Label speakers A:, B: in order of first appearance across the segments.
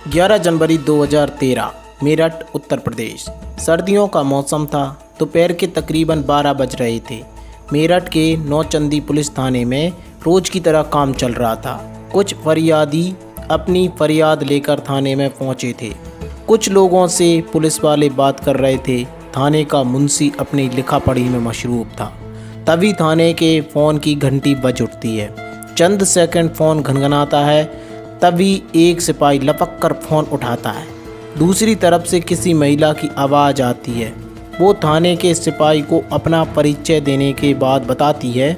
A: 11 जनवरी 2013 मेरठ उत्तर प्रदेश। सर्दियों का मौसम था। दोपहर के तकरीबन 12 बज रहे थे। मेरठ के नौचंदी पुलिस थाने में रोज की तरह काम चल रहा था। कुछ फरियादी अपनी फरियाद लेकर थाने में पहुंचे थे। कुछ लोगों से पुलिस वाले बात कर रहे थे। थाने का मुंशी अपनी लिखा पढ़ी में मशरूफ था। तभी थाने के फ़ोन की घंटी बज उठती है। चंद सेकंड फ़ोन घनघनाता है। तभी एक सिपाही लपक कर फ़ोन उठाता है। दूसरी तरफ से किसी महिला की आवाज़ आती है। वो थाने के सिपाही को अपना परिचय देने के बाद बताती है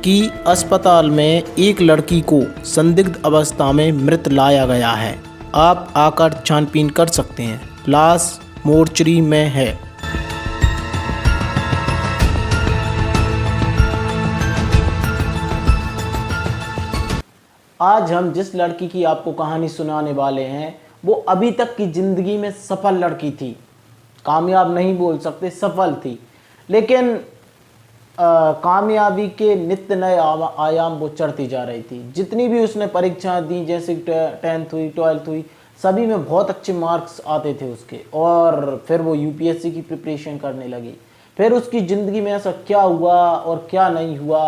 A: कि अस्पताल में एक लड़की को संदिग्ध अवस्था में मृत लाया गया है। आप आकर छानबीन कर सकते हैं। लाश मोर्चरी में है। आज हम जिस लड़की की आपको कहानी सुनाने वाले हैं वो अभी तक की ज़िंदगी में सफल लड़की थी। कामयाब नहीं बोल सकते, सफल थी। लेकिन कामयाबी के नित्य नए आयाम वो चढ़ती जा रही थी। जितनी भी उसने परीक्षाएं दी, जैसे 10th हुई, 12th हुई, सभी में बहुत अच्छे मार्क्स आते थे उसके। और फिर वो यूपीएससी की प्रिपरेशन करने लगी। फिर उसकी ज़िंदगी में ऐसा क्या हुआ और क्या नहीं हुआ,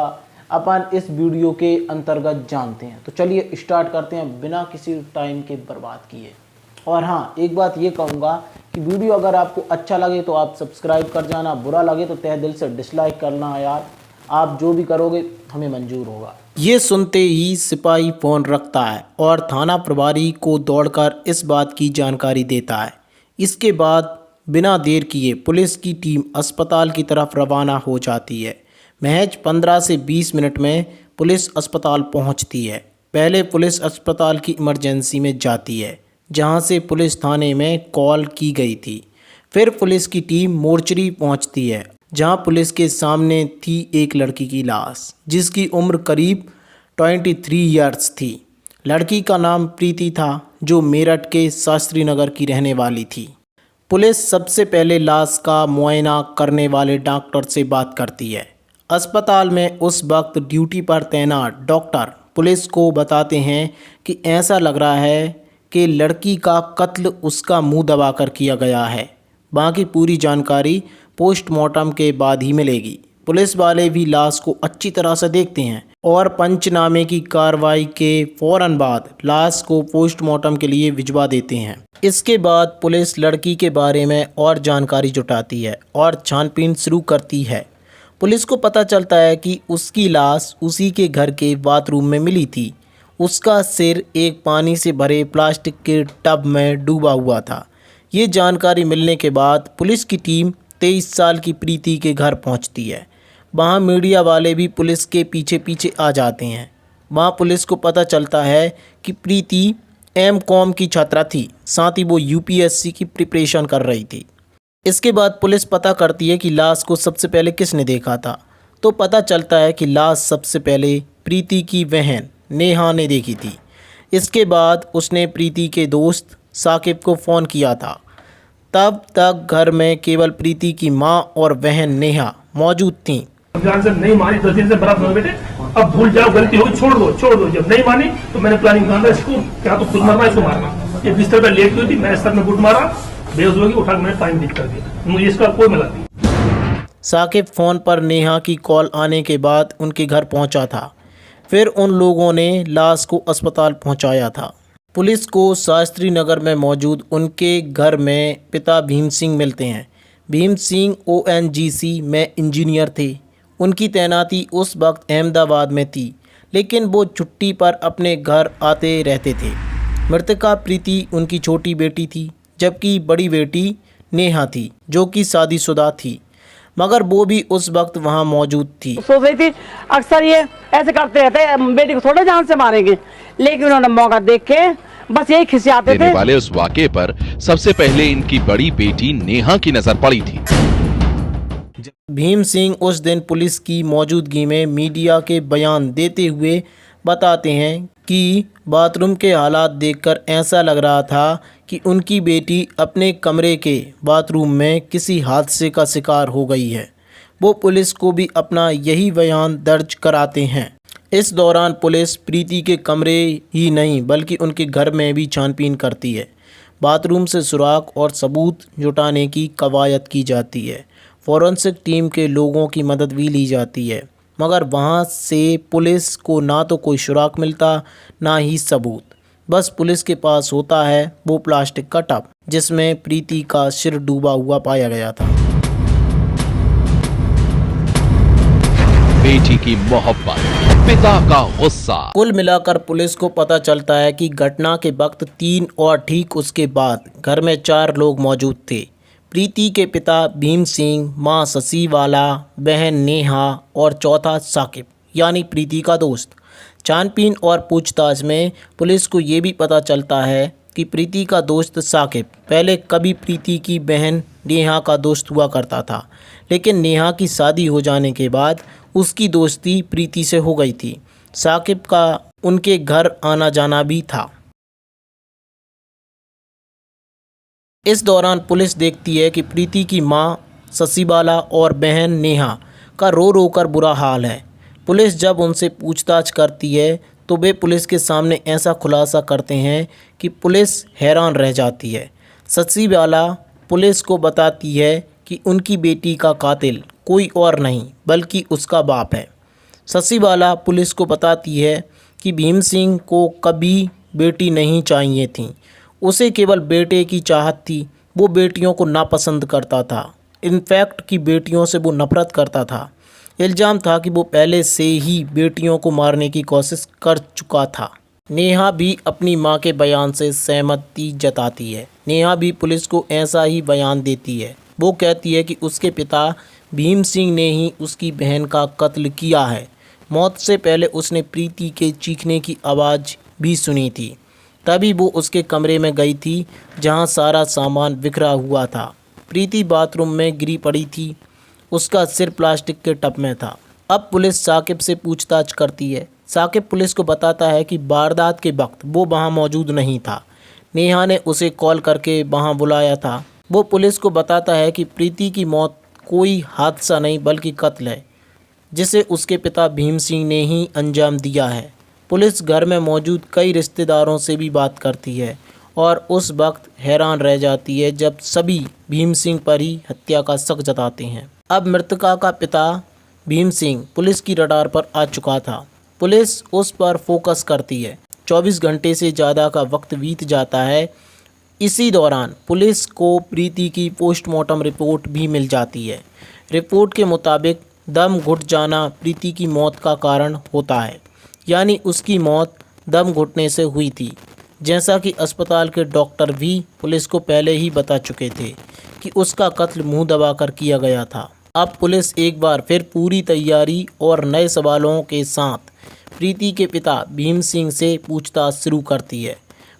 A: अपन इस वीडियो के अंतर्गत जानते हैं। तो चलिए स्टार्ट करते हैं बिना किसी टाइम के बर्बाद किए। और हाँ, एक बात ये कहूँगा कि वीडियो अगर आपको अच्छा लगे तो आप सब्सक्राइब कर जाना, बुरा लगे तो तहे दिल से डिसलाइक करना। यार, आप जो भी करोगे हमें मंजूर होगा। ये सुनते ही सिपाही फ़ोन रखता है और थाना प्रभारी को दौड़कर इस बात की जानकारी देता है। इसके बाद बिना देर किए पुलिस की टीम अस्पताल की तरफ रवाना हो जाती है। महज 15 से 20 मिनट में पुलिस अस्पताल पहुंचती है। पहले पुलिस अस्पताल की इमरजेंसी में जाती है, जहां से पुलिस थाने में कॉल की गई थी। फिर पुलिस की टीम मोर्चरी पहुंचती है, जहां पुलिस के सामने थी एक लड़की की लाश, जिसकी उम्र करीब 23 ईयर्स थी। लड़की का नाम प्रीति था, जो मेरठ के शास्त्री नगर की रहने वाली थी। पुलिस सबसे पहले लाश का मुआयना करने वाले डॉक्टर से बात करती है। अस्पताल में उस वक्त ड्यूटी पर तैनात डॉक्टर पुलिस को बताते हैं कि ऐसा लग रहा है कि लड़की का कत्ल उसका मुंह दबाकर किया गया है। बाकी पूरी जानकारी पोस्टमार्टम के बाद ही मिलेगी। पुलिस वाले भी लाश को अच्छी तरह से देखते हैं और पंचनामे की कार्रवाई के फ़ौरन बाद लाश को पोस्टमार्टम के लिए भिजवा देते हैं। इसके बाद पुलिस लड़की के बारे में और जानकारी जुटाती है और छानबीन शुरू करती है। पुलिस को पता चलता है कि उसकी लाश उसी के घर के बाथरूम में मिली थी। उसका सिर एक पानी से भरे प्लास्टिक के टब में डूबा हुआ था। ये जानकारी मिलने के बाद पुलिस की टीम 23 साल की प्रीति के घर पहुंचती है। वहां मीडिया वाले भी पुलिस के पीछे पीछे आ जाते हैं। वहां पुलिस को पता चलता है कि प्रीति एमकॉम की छात्रा थी, साथ ही वो यूपीएससी की प्रिपरेशन कर रही थी। इसके बाद पुलिस पता करती है कि लाश को सबसे पहले किसने देखा था। तो पता चलता है कि लाश सबसे पहले प्रीति की बहन नेहा ने देखी थी। इसके बाद उसने प्रीति के दोस्त साकिब को फ़ोन किया था। तब तक घर में केवल प्रीति की मां और बहन नेहा मौजूद थीं।
B: जान से नहीं मानी 10 दिन से बर्फ में बेटे, अब भूल जाओ, गलती होगी, छोड़ दो। जब नहीं मानी तो मैंने प्लानिंग बना इसको, क्या तो खुद मरना इसको मारना। ये बिस्तर पर लेट हुई थी, मैंने सर में गुट मारा, बेहोश होगी, उठा के मैंने पानी लीक कर दिया। मुझे इसका कोई मिला नहीं।
A: साकिब फ़ोन पर नेहा की कॉल आने के बाद उनके घर पहुंचा था। फिर उन लोगों ने लाश को अस्पताल पहुंचाया था। पुलिस को शास्त्री नगर में मौजूद उनके घर में पिता भीम सिंह मिलते हैं। भीम सिंह ONGC में इंजीनियर थे। उनकी तैनाती उस वक्त अहमदाबाद में थी, लेकिन वो छुट्टी पर अपने घर आते रहते थे। मृतका प्रीति उनकी छोटी बेटी थी, जबकि बड़ी बेटी नेहा थी, जो कि शादीशुदा थी, मगर वो भी उस वक्त वहां मौजूद थी।
C: सोच रही थी अक्सर ये ऐसे करते रहते हैं, बेटी को थोड़े जान से मारेंगे, लेकिन उन्होंने मौका देख के बस यही खिसियाते थे।
D: वाले उस वाक़े पर सबसे पहले इनकी बड़ी बेटी नेहा की नजर पड़ी थी।
A: भीम सिंह उस दिन पुलिस की मौजूदगी में मीडिया के बयान देते हुए बताते हैं कि बाथरूम के हालात देखकर ऐसा लग रहा था कि उनकी बेटी अपने कमरे के बाथरूम में किसी हादसे का शिकार हो गई है। वो पुलिस को भी अपना यही बयान दर्ज कराते हैं। इस दौरान पुलिस प्रीति के कमरे ही नहीं बल्कि उनके घर में भी छानबीन करती है। बाथरूम से सुराग और सबूत जुटाने की कवायद की जाती है। फॉरेंसिक टीम के लोगों की मदद भी ली जाती है, मगर वहां से पुलिस को ना तो कोई सुराग मिलता ना ही सबूत। बस पुलिस के पास होता है वो प्लास्टिक का टब जिसमें प्रीति का सिर डूबा हुआ पाया गया था।
D: बेटी की मोहब्बत, पिता का गुस्सा।
A: कुल मिलाकर पुलिस को पता चलता है कि घटना के वक्त 3 और ठीक उसके बाद घर में 4 लोग मौजूद थे। प्रीति के पिता भीम सिंह, मां शशिबाला, बहन नेहा और चौथा साकिब यानी प्रीति का दोस्त। छानबीन और पूछताछ में पुलिस को ये भी पता चलता है कि प्रीति का दोस्त साकिब पहले कभी प्रीति की बहन नेहा का दोस्त हुआ करता था, लेकिन नेहा की शादी हो जाने के बाद उसकी दोस्ती प्रीति से हो गई थी। साकिब का उनके घर आना जाना भी था। इस दौरान पुलिस देखती है कि प्रीति की मां शशिबाला और बहन नेहा का रो रो कर बुरा हाल है। पुलिस जब उनसे पूछताछ करती है तो वे पुलिस के सामने ऐसा खुलासा करते हैं कि पुलिस हैरान रह जाती है। शशिबाला पुलिस को बताती है कि उनकी बेटी का कातिल कोई और नहीं बल्कि उसका बाप है। शशिबाला पुलिस को बताती है कि भीम सिंह को कभी बेटी नहीं चाहिए थी, उसे केवल बेटे की चाहत थी। वो बेटियों को नापसंद करता था, इनफैक्ट कि बेटियों से वो नफरत करता था। इल्ज़ाम था कि वो पहले से ही बेटियों को मारने की कोशिश कर चुका था। नेहा भी अपनी मां के बयान से सहमति जताती है। नेहा भी पुलिस को ऐसा ही बयान देती है। वो कहती है कि उसके पिता भीम सिंह ने ही उसकी बहन का कत्ल किया है। मौत से पहले उसने प्रीति के चीखने की आवाज़ भी सुनी थी। तभी वो उसके कमरे में गई थी जहां सारा सामान बिखरा हुआ था। प्रीति बाथरूम में गिरी पड़ी थी, उसका सिर प्लास्टिक के टब में था। अब पुलिस साकिब से पूछताछ करती है। साकिब पुलिस को बताता है कि वारदात के वक्त वो वहां मौजूद नहीं था, नेहा ने उसे कॉल करके वहां बुलाया था। वो पुलिस को बताता है कि प्रीति की मौत कोई हादसा नहीं बल्कि कत्ल है, जिसे उसके पिता भीम सिंह ने ही अंजाम दिया है। पुलिस घर में मौजूद कई रिश्तेदारों से भी बात करती है और उस वक्त हैरान रह जाती है जब सभी भीम सिंह पर ही हत्या का शक जताते हैं। अब मृतका का पिता भीम सिंह पुलिस की रडार पर आ चुका था। पुलिस उस पर फोकस करती है। 24 घंटे से ज़्यादा का वक्त बीत जाता है। इसी दौरान पुलिस को प्रीति की पोस्टमार्टम रिपोर्ट भी मिल जाती है। रिपोर्ट के मुताबिक दम घुट जाना प्रीति की मौत का कारण होता है, यानी उसकी मौत दम घुटने से हुई थी, जैसा कि अस्पताल के डॉक्टर भी पुलिस को पहले ही बता चुके थे कि उसका कत्ल मुंह दबाकर किया गया था। अब पुलिस एक बार फिर पूरी तैयारी और नए सवालों के साथ प्रीति के पिता भीम सिंह से पूछताछ शुरू करती है।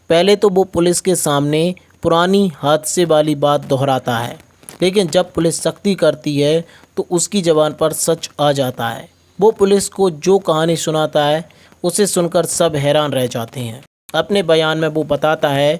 A: पहले तो वो पुलिस के सामने पुरानी हादसे वाली बात दोहराता है, लेकिन जब पुलिस सख्ती करती है तो उसकी ज़बान पर सच आ जाता है। वो पुलिस को जो कहानी सुनाता है उसे सुनकर सब हैरान रह जाते हैं। अपने बयान में वो बताता है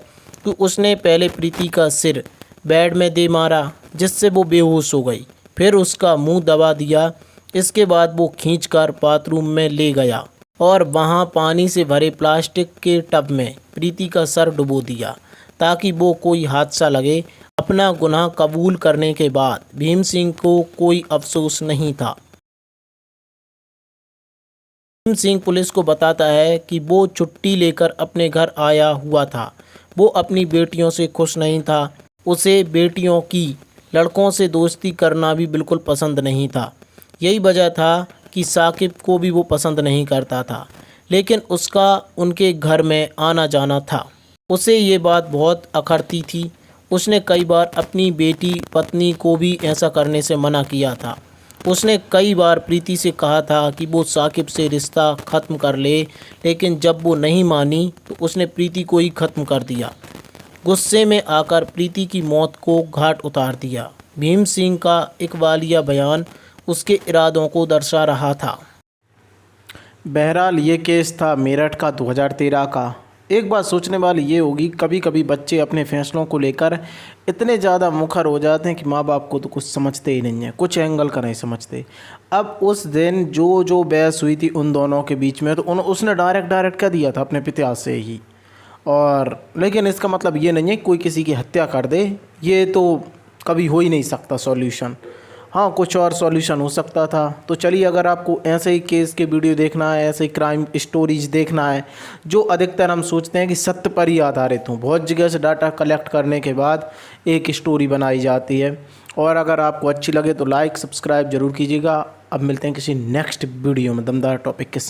A: कि उसने पहले प्रीति का सिर बेड में दे मारा, जिससे वो बेहोश हो गई, फिर उसका मुंह दबा दिया। इसके बाद वो खींचकर बाथरूम में ले गया और वहां पानी से भरे प्लास्टिक के टब में प्रीति का सर डुबो दिया ताकि वो कोई हादसा लगे। अपना गुनाह कबूल करने के बाद भीम सिंह को कोई अफसोस नहीं था। भीम सिंह पुलिस को बताता है कि वो छुट्टी लेकर अपने घर आया हुआ था। वो अपनी बेटियों से खुश नहीं था। उसे बेटियों की लड़कों से दोस्ती करना भी बिल्कुल पसंद नहीं था। यही वजह था कि साकिब को भी वो पसंद नहीं करता था, लेकिन उसका उनके घर में आना जाना था। उसे ये बात बहुत अखरती थी। उसने कई बार अपनी बेटी पत्नी को भी ऐसा करने से मना किया था। उसने कई बार प्रीति से कहा था कि वो साकिब से रिश्ता ख़त्म कर ले, लेकिन जब वो नहीं मानी तो उसने प्रीति को ही ख़त्म कर दिया। गुस्से में आकर प्रीति की मौत को घाट उतार दिया। भीम सिंह का इकबालिया बयान उसके इरादों को दर्शा रहा था।
E: बहरहाल ये केस था मेरठ का 2013 का।
A: एक बात सोचने वाली ये होगी, कभी कभी बच्चे अपने फैसलों को लेकर इतने ज़्यादा मुखर हो जाते हैं कि माँ बाप को तो कुछ समझते ही नहीं है, कुछ एंगल का नहीं समझते। अब उस दिन जो बहस हुई थी उन दोनों के बीच में, तो उसने डायरेक्ट कर दिया था अपने पिता से ही। और लेकिन इसका मतलब ये नहीं है कोई किसी की हत्या कर दे, ये तो कभी हो ही नहीं सकता सॉल्यूशन। हाँ, कुछ और सॉल्यूशन हो सकता था। तो चलिए, अगर आपको ऐसे ही केस के वीडियो देखना है, ऐसे ही क्राइम स्टोरीज देखना है जो अधिकतर हम सोचते हैं कि सत्य पर ही आधारित हों, बहुत जगह से डाटा कलेक्ट करने के बाद एक स्टोरी बनाई जाती है। और अगर आपको अच्छी लगे तो लाइक सब्सक्राइब ज़रूर कीजिएगा। अब मिलते हैं किसी नेक्स्ट वीडियो में दमदार टॉपिक के साथ।